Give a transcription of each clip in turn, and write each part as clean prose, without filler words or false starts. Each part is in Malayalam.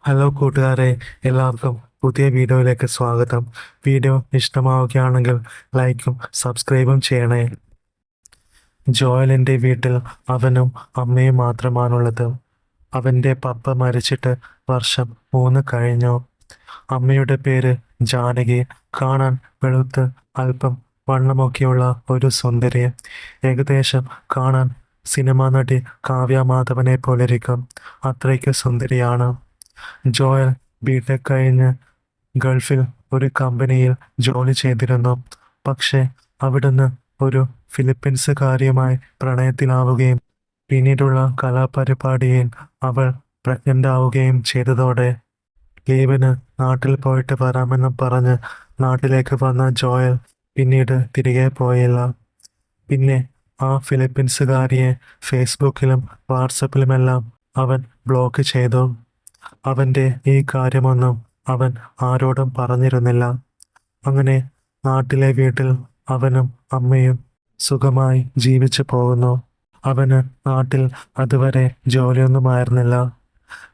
ഹലോ കൂട്ടുകാരെ, എല്ലാവർക്കും പുതിയ വീഡിയോയിലേക്ക് സ്വാഗതം. വീഡിയോ ഇഷ്ടമാവുകയാണെങ്കിൽ ലൈക്കും സബ്സ്ക്രൈബും ചെയ്യണേ. ജോയലിൻ്റെ വീട്ടിൽ അവനും അമ്മയും മാത്രമാണുള്ളത്. അവൻ്റെ പപ്പ മരിച്ചിട്ട് വർഷം 3 കഴിഞ്ഞു. അമ്മയുടെ പേര് ജാനകി. കാണാൻ വെളുത്ത് അല്പം വണ്ണമൊക്കെയുള്ള ഒരു സുന്ദരി. ഏകദേശം കാണാൻ സിനിമാ നടി കാവ്യ മാധവനെ പോലിരിക്കും. അത്രയ്ക്ക് സുന്ദരിയാണ്. ജോയൽ ബിടെക് കഴിഞ്ഞ് ഗൾഫിൽ ഒരു കമ്പനിയിൽ ജോലി ചെയ്തിരുന്നു. പക്ഷേ അവിടുന്ന് ഒരു ഫിലിപ്പീൻസുകാരിയുമായി പ്രണയത്തിലാവുകയും പിന്നീടുള്ള കലാപരിപാടിയിൽ അവൾ പ്രഗ്നൻ്റ് ആവുകയും ചെയ്തതോടെ ലീവിന് നാട്ടിൽ പോയിട്ട് വരാമെന്ന് പറഞ്ഞ് നാട്ടിലേക്ക് വന്ന ജോയൽ പിന്നീട് തിരികെ പോയില്ല. പിന്നെ ആ ഫിലിപ്പീൻസുകാരിയെ ഫേസ്ബുക്കിലും വാട്സപ്പിലുമെല്ലാം അവൻ ബ്ലോക്ക് ചെയ്തു. അവൻ്റെ ഈ കാര്യമൊന്നും അവൻ ആരോടും പറഞ്ഞിരുന്നില്ല. അങ്ങനെ നാട്ടിലെ വീട്ടിൽ അവനും അമ്മയും സുഖമായി ജീവിച്ചു പോകുന്നു. അവന് നാട്ടിൽ അതുവരെ ജോലിയൊന്നുമായിരുന്നില്ല.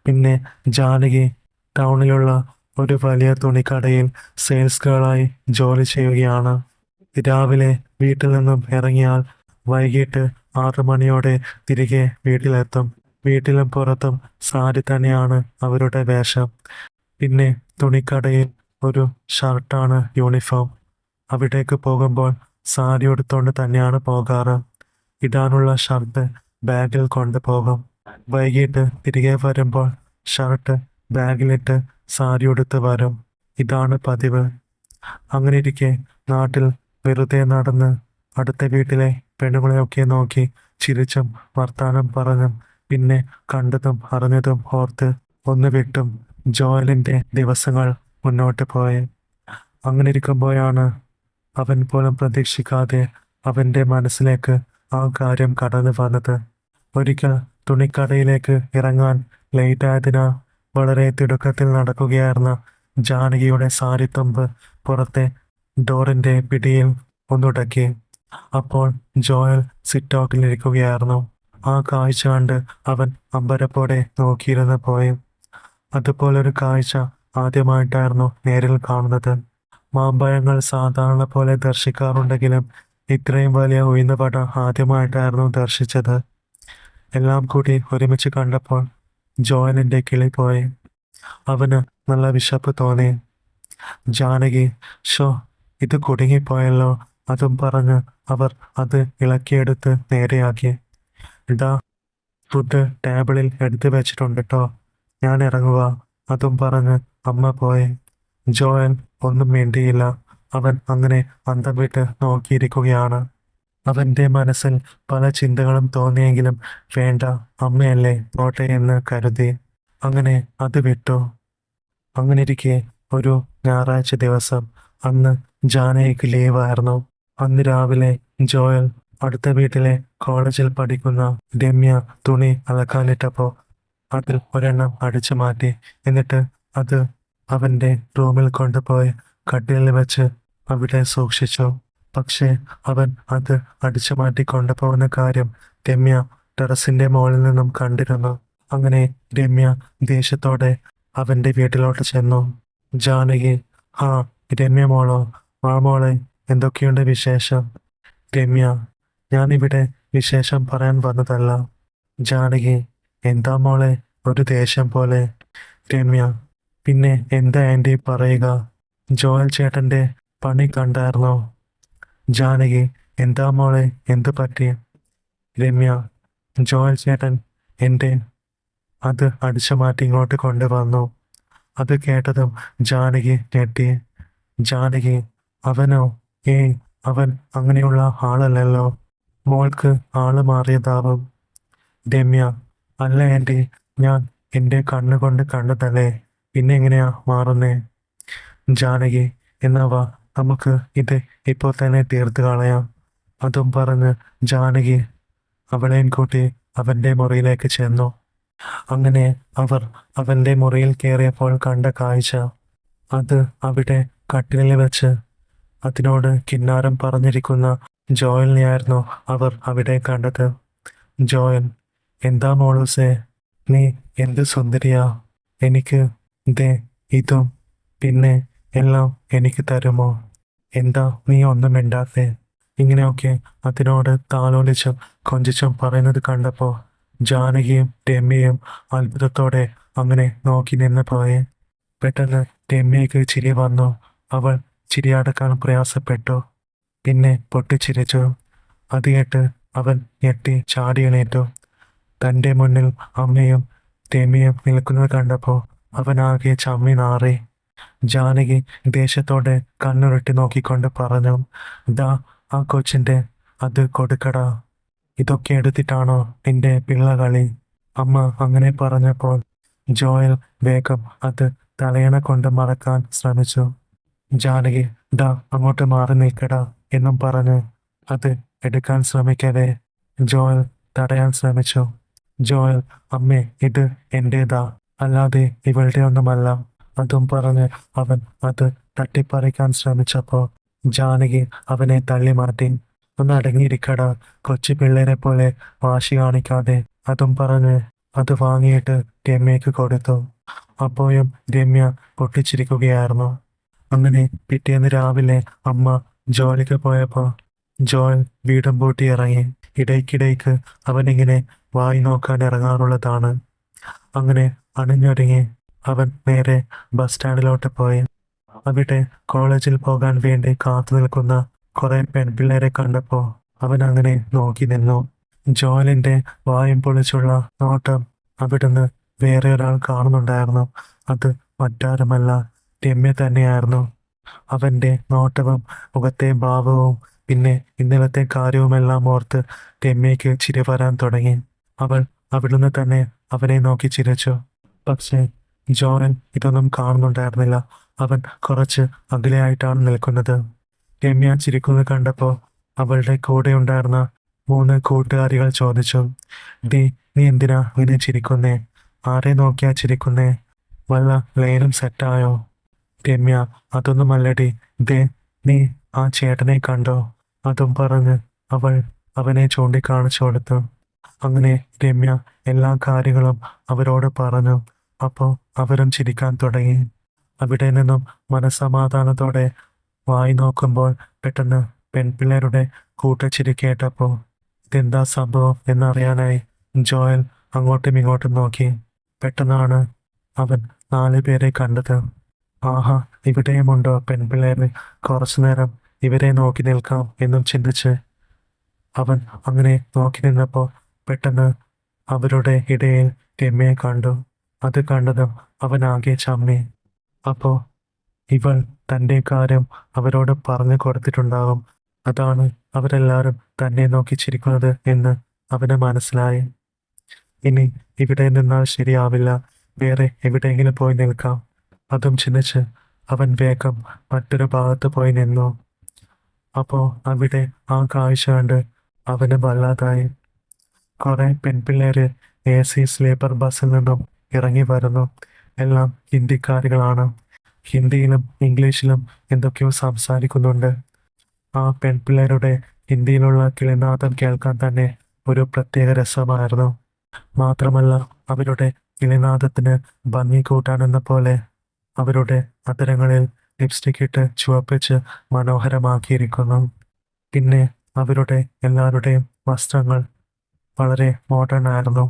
പിന്നെ ജാനകി ടൗണിലുള്ള ഒരു വലിയ തുണിക്കടയിൽ സെയിൽസ് ഗേളായി ജോലി ചെയ്യുകയാണ്. രാവിലെ വീട്ടിൽ നിന്നും ഇറങ്ങിയാൽ വൈകിട്ട് 6 മണിയോടെ തിരികെ വീട്ടിലെത്തും. വീട്ടിലും പുറത്തും സാരി തന്നെയാണ് അവരുടെ വേഷം. പിന്നെ തുണിക്കടയിൽ ഒരു ഷർട്ടാണ് യൂണിഫോം. അവിടേക്ക് പോകുമ്പോൾ സാരി ഉടുത്തുകൊണ്ട് തന്നെയാണ് പോകാറ്. ഇടാനുള്ള ഷർട്ട് ബാഗിൽ കൊണ്ടുപോകും. വൈകിട്ട് തിരികെ വരുമ്പോൾ ഷർട്ട് ബാഗിലിട്ട് സാരി ഉടുത്ത് വരും. ഇതാണ് പതിവ്. അങ്ങനെയിരിക്കെ നാട്ടിൽ വെറുതെ നടന്ന് അടുത്ത വീട്ടിലെ പെണ്ണുങ്ങളെയൊക്കെ നോക്കി ചിരിച്ചും വർത്താനം പറഞ്ഞും പിന്നെ കണ്ടതും അറിഞ്ഞതും ഓർത്ത് ഒന്ന് വിട്ടും ജോയലിൻ്റെ ദിവസങ്ങൾ മുന്നോട്ട് പോയി. അങ്ങനെ ഇരിക്കുമ്പോഴാണ് അവൻ പോലും പ്രതീക്ഷിക്കാതെ അവൻ്റെ മനസ്സിലേക്ക് ആ കാര്യം കടന്നു വന്നത്. ഒരിക്കൽ തുണിക്കടയിലേക്ക് ഇറങ്ങാൻ ലേറ്റായതിനാൽ വളരെ തിടുക്കത്തിൽ നടക്കുകയായിരുന്ന ജാനകിയുടെ സാരിത്തുമ്പ് പുറത്തെ ഡോറിൻ്റെ പിടിയിൽ ഒന്നുടക്കി. അപ്പോൾ ജോയൽ സിറ്റൗട്ടിലിരിക്കുകയായിരുന്നു. ആ കാഴ്ച കണ്ട് അവൻ അമ്പരപ്പോടെ നോക്കിയിരുന്ന് പോയി. അതുപോലൊരു കാഴ്ച ആദ്യമായിട്ടായിരുന്നു നേരിൽ കാണുന്നത്. മാമ്പഴങ്ങൾ സാധാരണ പോലെ ദർശിക്കാറുണ്ടെങ്കിലും ഇത്രയും വലിയ ഉഴുന്നുവട ആദ്യമായിട്ടായിരുന്നു ദർശിച്ചത്. എല്ലാം കൂടി ഒരുമിച്ച് കണ്ടപ്പോൾ ജോയലിൻ്റെ കിളി പോയി. അവന് നല്ല വിശപ്പ് തോന്നി. ജാനകി, ഷോ, ഇത് കുടുങ്ങിപ്പോയല്ലോ. അതും പറഞ്ഞ് അവർ അത് ഇളക്കിയെടുത്ത് നേരെയാക്കി. ഇടാ, ഫുഡ് ടേബിളിൽ എടുത്തു വെച്ചിട്ടുണ്ട് കേട്ടോ, ഞാൻ ഇറങ്ങുക. അതും പറഞ്ഞ് അമ്മ പോയി. ജോയൽ ഒന്നും മിണ്ടിയില്ല. അവൻ അങ്ങനെ അന്തം വിട്ട് നോക്കിയിരിക്കുകയാണ്. അവൻ്റെ മനസ്സിൽ പല ചിന്തകളും തോന്നിയെങ്കിലും വേണ്ട, അമ്മയല്ലേ, പോട്ടെ എന്ന് കരുതി. അങ്ങനെ അത് വിട്ടു. അങ്ങനെയിരിക്കെ ഒരു ഞായറാഴ്ച ദിവസം, അന്ന് ജാനകിക്ക് ലീവായിരുന്നു. അന്ന് രാവിലെ ജോയൽ അടുത്ത വീട്ടിലെ കോളേജിൽ പഠിക്കുന്ന രമ്യ തുണി അലക്കാനിട്ടപ്പോൾ അതിൽ ഒരെണ്ണം അടിച്ചു മാറ്റി. എന്നിട്ട് അത് അവൻ്റെ റൂമിൽ കൊണ്ടുപോയി കട്ടിലിൽ വെച്ച് അവിടെ സൂക്ഷിച്ചു. പക്ഷേ അവൻ അത് അടിച്ചു മാറ്റി കൊണ്ടുപോകുന്ന കാര്യം രമ്യ ടെറസിൻ്റെ മുകളിൽ നിന്നും കണ്ടിരുന്നു. അങ്ങനെ രമ്യ ദേഷ്യത്തോടെ അവൻ്റെ വീട്ടിലോട്ട് ചെന്നു. ജാനകി, ആ രമ്യ മോളോ, മോളെ, എന്തൊക്കെയുണ്ട് വിശേഷം? രമ്യ, ഞാനിവിടെ വിശേഷം പറയാൻ വന്നതല്ല. ജാനകി, എന്താ മോളെ ഒരു ദേഷ്യം പോലെ? രമ്യ, പിന്നെ എന്താ ആൻറ്റി പറയുക? ജോയൽ ചേട്ടൻ്റെ പണി കണ്ടായിരുന്നോ? ജാനകി, എന്താ മോളെ, എന്തു പറ്റി? രമ്യ, ജോയൽ ചേട്ടൻ എൻ്റെ അത് അടിച്ചു മാറ്റി ഇങ്ങോട്ട് കൊണ്ടുവന്നു. അത് കേട്ടതും ജാനകി ഞെട്ടി. ജാനകി, അവനോ? ഏയ്, അവൻ അങ്ങനെയുള്ള ആളല്ലല്ലോ. മോൾക്ക് ആള് മാറിയതാവും. രമ്യ, അല്ല ആൻറ്റി, ഞാൻ എൻ്റെ കണ്ണുകൊണ്ട് കണ്ടതല്ലേ, പിന്നെ എങ്ങനെയാ മാറുന്നേ? ജാനകി, എന്നാ വാ, നമുക്ക് ഇത് ഇപ്പോൾ തന്നെ തീർത്ത് കളയാം. അതും പറഞ്ഞ് ജാനകി അവളെയും കൂട്ടി അവൻ്റെ മുറിയിലേക്ക് ചെന്നു. അങ്ങനെ അവർ അവൻ്റെ മുറിയിൽ കയറിയപ്പോൾ കണ്ട കാഴ്ച, അത് അവിടെ കട്ടിലിൽ വെച്ച് അതിനോട് കിന്നാരം പറഞ്ഞിരിക്കുന്ന ജോയലിനെയായിരുന്നു അവർ അവിടെ കണ്ടത്. ജോയൽ, എന്താ മോളൂസേ, നീ എന്ത് സുന്ദരിയാ, എനിക്ക് ദേ ഇതും പിന്നെ എല്ലാം എനിക്ക് തരുമോ? എന്താ നീ ഒന്നും മിണ്ടാത്തെ? ഇങ്ങനെയൊക്കെ അതിനോട് താലോലിച്ചും കൊഞ്ചിച്ചും പറയുന്നത് കണ്ടപ്പോൾ ജാനകിയും രമ്യയും അത്ഭുതത്തോടെ അങ്ങനെ നോക്കി നിന്ന് പോയെ. പെട്ടെന്ന് രമ്യയ്ക്ക് ചിരി വന്നു. അവൾ ചിരിയടക്കാൻ പ്രയാസപ്പെട്ടു. പിന്നെ പൊട്ടിച്ചിരിച്ചു. അത് കേട്ട് അവൻ ഞെട്ടി ചാടി എണീറ്റു. തൻ്റെ മുന്നിൽ അമ്മയും രമ്യയും നിൽക്കുന്നത് കണ്ടപ്പോൾ അവനാകെ ചമ്മി നാറി. ജാനകി ദേഷ്യത്തോടെ കണ്ണുരുട്ടി നോക്കിക്കൊണ്ട് പറഞ്ഞു, ദാ ആ കൊച്ചിൻ്റെ അത് കൊടുക്കടാ. ഇതൊക്കെ എടുത്തിട്ടാണോ നിന്റെ പിള്ളകളി? അമ്മ അങ്ങനെ പറഞ്ഞപ്പോൾ ജോയൽ വേഗം അത് തലയണ കൊണ്ട് മറക്കാൻ ശ്രമിച്ചു. ജാനകി ദാ അങ്ങോട്ട് മാറി നിൽക്കടാ എന്നും പറഞ്ഞ് അത് എടുക്കാൻ ശ്രമിക്കവേ ജോയൽ തടയാൻ ശ്രമിച്ചു. ജോയൽ, അമ്മേ, ഇത് എന്റേതാ, അല്ലാതെ ഇവളുടെ ഒന്നുമല്ല. അതും പറഞ്ഞ് അവൻ അത് തട്ടിപ്പറിക്കാൻ ശ്രമിച്ചപ്പോൾ ജാനകി അവനെ തള്ളി മാറ്റി. ഒന്ന് അടങ്ങിയിരിക്കടാ, കൊച്ചു പിള്ളേരെ പോലെ വാശി കാണിക്കാതെ. അതും പറഞ്ഞ് അത് വാങ്ങിയിട്ട് രമ്യയ്ക്ക് കൊടുത്തു. അപ്പോഴും രമ്യ പൊട്ടിച്ചിരിക്കുകയായിരുന്നു. അങ്ങനെ പിറ്റേന്ന് രാവിലെ അമ്മ ജോലിക്ക് പോയപ്പോൾ ജോയൽ വീടും പൂട്ടി ഇറങ്ങി. ഇടയ്ക്കിടയ്ക്ക് അവനിങ്ങനെ വായി നോക്കാൻ ഇറങ്ങാറുള്ളതാണ്. അങ്ങനെ അണിഞ്ഞൊരുങ്ങി അവൻ നേരെ ബസ് സ്റ്റാൻഡിലോട്ട് പോയി. അവിടെ കോളേജിൽ പോകാൻ വേണ്ടി കാത്തു നിൽക്കുന്ന കുറെ പെൺപിള്ളേരെ കണ്ടപ്പോൾ അവൻ അങ്ങനെ നോക്കി നിന്നു. ജോയലിന്റെ വായും പൊളിച്ചുള്ള നോട്ടം അവിടുന്ന് വേറെ ഒരാൾ കാണുന്നുണ്ടായിരുന്നു. അത് മറ്റാരുമല്ല, രമ്യ തന്നെയായിരുന്നു. അവന്റെ നോട്ടവും മുഖത്തെ ഭാവവും പിന്നെ ഇന്നലത്തെ കാര്യവുമെല്ലാം ഓർത്ത് രമ്യയ്ക്ക് ചിരി വരാൻ തുടങ്ങി. അവൾ അവിടുന്ന് തന്നെ അവനെ നോക്കി ചിരിച്ചു. പക്ഷേ ജോയൽ ഇതൊന്നും കാണുന്നുണ്ടായിരുന്നില്ല. അവൻ കുറച്ച് അകലെയായിട്ടാണ് നിൽക്കുന്നത്. രമ്യ ചിരിക്കുന്നത് കണ്ടപ്പോൾ അവളുടെ കൂടെ ഉണ്ടായിരുന്ന 3 കൂട്ടുകാരികൾ ചോദിച്ചു, ഡി, നീ എന്തിനാ ഇങ്ങനെ ചിരിക്കുന്നേ? ആരെ നോക്കിയാ ചിരിക്കുന്നേ? വല്ല ലൈനും സെറ്റായോ? രമ്യ, അതൊന്നുമല്ലടി, ദേ നീ ആ ചേട്ടനെ കണ്ടോ? അതും പറഞ്ഞ് അവൾ അവനെ ചൂണ്ടിക്കാണിച്ചു കൊടുത്തു. അങ്ങനെ രമ്യ എല്ലാ കാര്യങ്ങളും അവരോട് പറഞ്ഞു. അപ്പോൾ അവരും ചിരിക്കാൻ തുടങ്ങി. അവിടെ നിന്നും മനസ്സമാധാനത്തോടെ വായി നോക്കുമ്പോൾ പെട്ടെന്ന് പെൺപിള്ളേരുടെ കൂട്ടച്ചിരി കേട്ടപ്പോൾ ഇതെന്താ സംഭവം എന്നറിയാനായി ജോയൽ അങ്ങോട്ടും ഇങ്ങോട്ടും നോക്കി. പെട്ടെന്നാണ് അവൻ 4 പേരെ കണ്ടത്. ആഹാ, ഇവിടെയുമുണ്ടോ പെൺപിള്ളേര്? കുറച്ചു നേരം ഇവരെ നോക്കി നിൽക്കാം എന്നും ചിന്തിച്ച് അവൻ അങ്ങനെ നോക്കി നിന്നപ്പോൾ പെട്ടെന്ന് അവരുടെ ഇടയിൽ രമ്യയെ കണ്ടു. അത് കണ്ടതും അവൻ ആകെ ചമ്മി. അപ്പോൾ ഇവൾ തൻ്റെ കാര്യം അവരോട് പറഞ്ഞു കൊടുത്തിട്ടുണ്ടാകും. അതാണ് അവരെല്ലാവരും തന്നെ നോക്കി ചിരിക്കുന്നത് എന്ന് അവന് മനസ്സിലായി. ഇനി ഇവിടെ നിന്നാൽ ശരിയാവില്ല, വേറെ എവിടെയെങ്കിലും പോയി നിൽക്കാം. അതും ചിന്തിച്ച് അവൻ വേഗം മറ്റൊരു ഭാഗത്ത് പോയി നിന്നു. അപ്പോൾ അവിടെ ആ കാഴ്ച കണ്ട് അവന് വല്ലാതായി. കുറെ പെൺപിള്ളേര് AC സ്ലീപ്പർ ബസ്സിൽ നിന്നും ഇറങ്ങി വരുന്നു. എല്ലാം ഹിന്ദിക്കാരികളാണ്. ഹിന്ദിയിലും ഇംഗ്ലീഷിലും എന്തൊക്കെയോ സംസാരിക്കുന്നുണ്ട്. ആ പെൺപിള്ളേരുടെ ഹിന്ദിയിലുള്ള കിളിനാദം കേൾക്കാൻ തന്നെ ഒരു പ്രത്യേക രസമായിരുന്നു. മാത്രമല്ല അവരുടെ കിളിനാദത്തിന് ഭംഗി കൂട്ടാനെന്ന പോലെ അവരുടെ അധരങ്ങളിൽ ലിപ്സ്റ്റിക് ഇട്ട് ചുവപ്പിച്ച് മനോഹരമാക്കിയിരിക്കുന്നു. പിന്നെ അവരുടെ എല്ലാവരുടെയും വസ്ത്രങ്ങൾ വളരെ മോഡേൺ ആയിരുന്നു,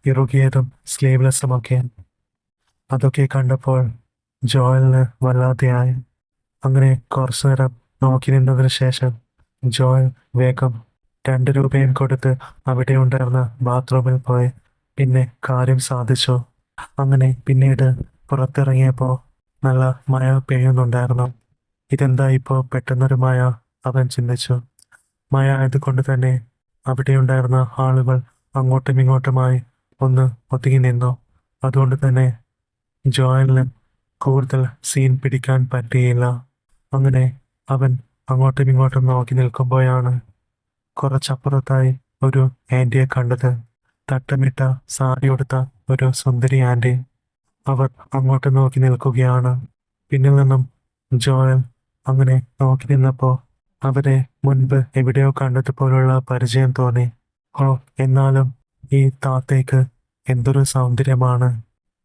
ഇറുകിയതും സ്ലീവ്ലെസ്സുമൊക്കെ. അതൊക്കെ കണ്ടപ്പോൾ ജോയലിന് വല്ലാതെയായി. അങ്ങനെ കുറച്ചു നേരം നോക്കി നിന്നതിന് ശേഷം ജോയൽ വേഗം 2 രൂപയും കൊടുത്ത് അവിടെ ഉണ്ടായിരുന്ന ബാത്റൂമിൽ പോയി. പിന്നെ കാര്യം സാധിച്ചു. അങ്ങനെ പിന്നീട് പുറത്തിറങ്ങിയപ്പോൾ നല്ല മഴ പെയ്യുന്നുണ്ടായിരുന്നു. ഇതെന്താ ഇപ്പോൾ പെട്ടെന്നൊരു മഴ? അവൻ ചിന്തിച്ചു. മഴ ആയതുകൊണ്ട് തന്നെ അവിടെയുണ്ടായിരുന്ന ആളുകൾ അങ്ങോട്ടും ഇങ്ങോട്ടുമായി ഒന്ന് ഒതുങ്ങി നിന്നു. അതുകൊണ്ട് തന്നെ ജോയലിന് കൂടുതൽ സീൻ പിടിക്കാൻ പറ്റിയില്ല. അങ്ങനെ അവൻ അങ്ങോട്ടും ഇങ്ങോട്ടും നോക്കി നിൽക്കുമ്പോഴാണ് കുറച്ചപ്പുറത്തായി ഒരു ആൻറ്റിയെ കണ്ടത്. തട്ടമിട്ട സാരി ഉടുത്ത ഒരു സുന്ദരി ആൻറ്റി. അവർ അങ്ങോട്ട് നോക്കി നിൽക്കുകയാണ്. പിന്നിൽ നിന്നും ജോയൽ അങ്ങനെ നോക്കി നിന്നപ്പോൾ അവരെ മുൻപ് എവിടെയോ കണ്ടതുപോലുള്ള പരിചയം തോന്നി. ഓ, എന്നാലും ഈ താത്തയ്ക്ക് എന്തൊരു സൗന്ദര്യമാണ്!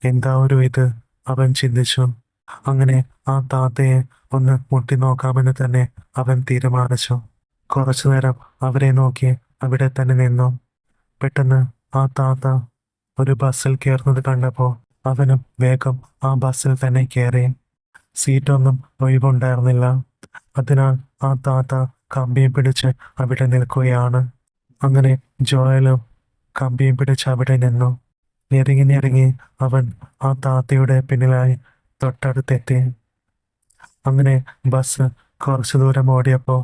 എന്താ ഒരു ഇത്! അവൻ ചിന്തിച്ചു. അങ്ങനെ ആ താത്തയെ ഒന്ന് മുട്ടി നോക്കാമെന്ന് തന്നെ അവൻ തീരുമാനിച്ചു. കുറച്ചു നേരം അവരെ നോക്കി അവിടെ തന്നെ നിന്നു. പെട്ടെന്ന് ആ താത്ത ഒരു ബസ്സിൽ കയറുന്നത് കണ്ടപ്പോൾ അവനും വേഗം ആ ബസ്സിൽ തന്നെ കയറി. സീറ്റൊന്നും ഒഴിവുണ്ടായിരുന്നില്ല. അതിനാൽ ആ താത്ത കമ്പിയും പിടിച്ച് അവിടെ നിൽക്കുകയാണ്. അങ്ങനെ ജോയലും കമ്പിയും പിടിച്ച് അവിടെ നിന്നു. ഞെരുങ്ങി അവൻ ആ താത്തയുടെ പിന്നിലായി തൊട്ടടുത്തെത്തി. അങ്ങനെ ബസ് കുറച്ചു ദൂരം ഓടിയപ്പോൾ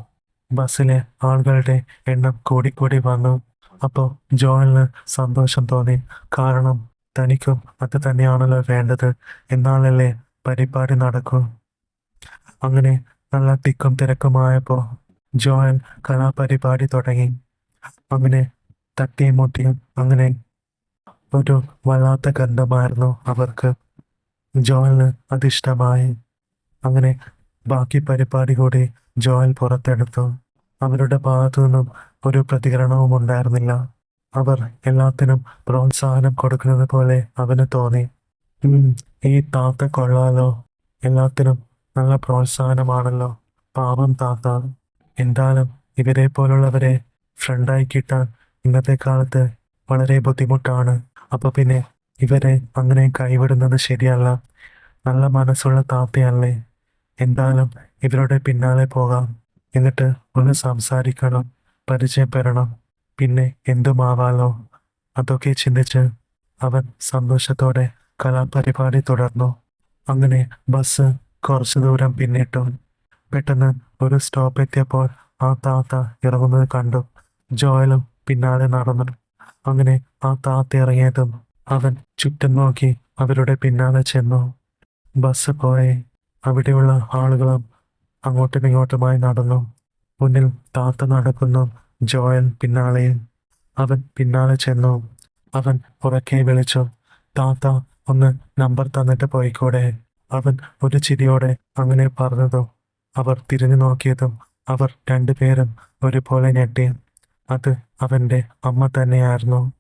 ബസ്സിലെ ആളുകളുടെ എണ്ണം കൂടിക്കൂടി വന്നു. അപ്പോൾ ജോയലിന് സന്തോഷം തോന്നി. കാരണം തനിക്കും അത് തന്നെയാണല്ലോ വേണ്ടത്. എന്നാലല്ലേ പരിപാടി നടക്കൂ. അങ്ങനെ നല്ല തിക്കും തിരക്കുമായപ്പോൾ ജോയൽ കലാപരിപാടി തുടങ്ങി. അങ്ങനെ തട്ടിയും മുട്ടിയും അങ്ങനെ ഒരു വല്ലാത്ത ഗന്ധമായിരുന്നു അവർക്ക്. ജോയലിന് അതിഷ്ടമായി. അങ്ങനെ ബാക്കി പരിപാടി കൂടി ജോയൽ പുറത്തെടുത്തു. അവരുടെ ഭാഗത്തു നിന്നും ഒരു പ്രതികരണവും ഉണ്ടായിരുന്നില്ല. അവർ എല്ലാത്തിനും പ്രോത്സാഹനം കൊടുക്കുന്നത് പോലെ അവന് തോന്നി. ഈ താത്ത കൊള്ളാലോ, എല്ലാത്തിനും നല്ല പ്രോത്സാഹനമാണല്ലോ. പാവം താത്ത. എന്തായാലും ഇവരെ പോലുള്ളവരെ ഫ്രണ്ടായി കിട്ടാൻ ഇന്നത്തെ കാലത്ത് വളരെ ബുദ്ധിമുട്ടാണ്. അപ്പൊ പിന്നെ ഇവരെ അങ്ങനെ കൈവിടുന്നത് ശരിയല്ല. നല്ല മനസ്സുള്ള താത്തയല്ലേ. എന്തായാലും ഇവരുടെ പിന്നാലെ പോകാം. എന്നിട്ട് ഒന്ന് സംസാരിക്കണം, പരിചയപ്പെടണം, പിന്നെ എന്തുമാവാലോ. അതൊക്കെ ചിന്തിച്ച് അവൻ സന്തോഷത്തോടെ കലാപരിപാടി തുടർന്നു. അങ്ങനെ ബസ് കുറച്ചു ദൂരം പിന്നിട്ടു. പെട്ടെന്ന് ഒരു സ്റ്റോപ്പ് എത്തിയപ്പോൾ ആ താത്ത ഇറങ്ങുന്നത് കണ്ടു. ജോയലും പിന്നാലെ നടന്നു. അങ്ങനെ ആ താത്ത ഇറങ്ങിയതും അവൻ ചുറ്റും നോക്കി അവരുടെ പിന്നാലെ ചെന്നു. ബസ് പോയി. അവിടെയുള്ള ആളുകളും അങ്ങോട്ടും ഇങ്ങോട്ടുമായി നടന്നു. മുന്നിൽ താത്ത നടക്കുന്നു, ജോയൽ പിന്നാലെയും. അവൻ പിന്നാലെ ചെന്നു. അവൻ ഉറക്കെ വിളിച്ചു, താത്ത, ഒന്ന് നമ്പർ തന്നിട്ട് പോയിക്കൂടെ? അവൻ ഒരു ചിരിയോടെ അങ്ങനെ പറഞ്ഞതും അവർ തിരിഞ്ഞു നോക്കിയതും അവർ രണ്ടുപേരും ഒരുപോലെ ഞെട്ടി. അത് അവൻ്റെ അമ്മ തന്നെയായിരുന്നു.